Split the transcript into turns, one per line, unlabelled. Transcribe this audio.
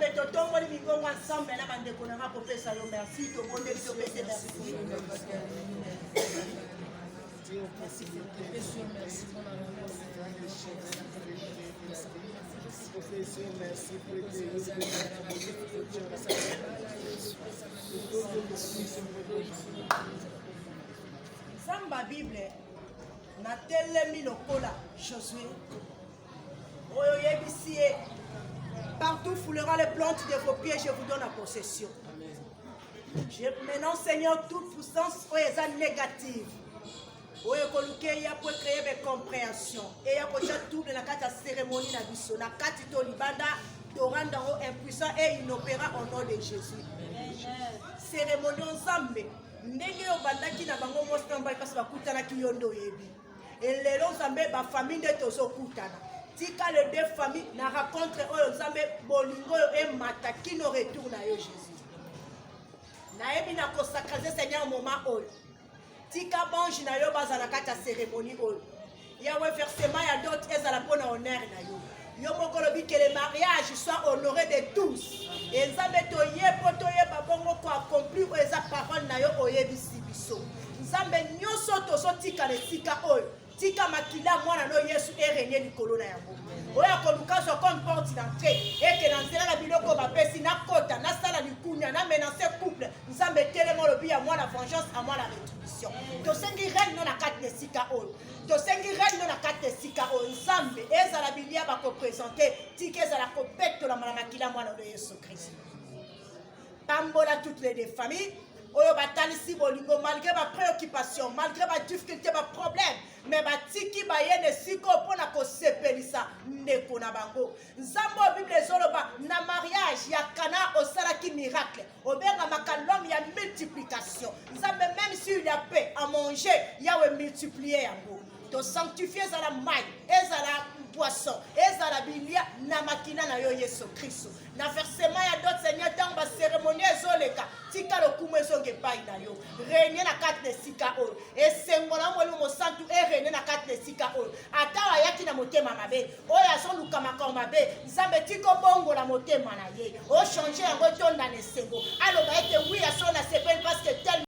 Nzambe totongoli mikongo ensemble na bandeko na ngako pesa yo merci to bonde to pesa merci.
Merci pour la merci pour
Zamba Bible na telemi lokola Josué oyo yebisi partout foulera les plantes de vos pieds, je vous donne la possession. Maintenant, Seigneur, toute puissance est négative. Oui, il y a pour créer des compréhensions. Et il y a pour tout de la cérémonie na biso. Na kati to libanda, doranda impuissant et inopérant au nom de Jésus. Cérémonie ensemble. Ndenge yo bandaki na bango mostamba kasi bakutana kiyondo yebi. Et les ensemble ba famille de tozo kutana. Tika les deux familles na rencontre oyo ensemble bolingo et mataki no retour na yo Jésus. Na yebi na consacrer Seigneur moment oyo. Tika banji na yo bazala kata cérémonie oyo. Yawe versement ya d'autres ezala pona honneur na yo. Yo moko lobi que le mariage soit honoré de tous. Et nzambe to ye babongo ko accomplir eza parole na yo oyebisi biso. Nzambe nyoso to so tika le tika oyo. Tika makila mwana no Yesu régner likolo na yango. Oya koluka so comme porte d'entrée et que dans cela la biloko ba pesi na kota na sala likunya na menacer couple. Nzambe telemo lobi ya moi la vengeance à moi la rétribution. To sengi règne no na kate sika oyo. To sengi règne no na kate sika oyo. Nzambe ezala bilia ba ko présenter tika ezala ko peto la makila mwana de Yesu Christ. Pambola toutes les deux familles. Oyo batalisi bolingo malgré ma préoccupation, malgré ma difficulté, ma problème, mais batiki bayene siko pona ko sepelisa ndeko na bango. Nzambo Bible zoloba na mariage ya Cana au salaki miracle. Obenga makalom ya multiplication. Nzambe même si il y a paix à manger, yawe multiplier yango. To sanctifier za la maille, eza la poisson, eza la bilia na makina na yo Yesu Christ. Na versement ya d'autres seigneurs dans ba cérémonie ezoleka, tika lokumu ezonge pai na yo. Régner na kate de sika oyo. Et sengola molo mo santu e régner na kate de sika oyo. Ata ayaki na motema mabe, oya so luka makao mabe, nzambe tiko bongo na motema na ye. O changer yango tonda ne sengo. Aloba ete oui a son a sepel parce que tel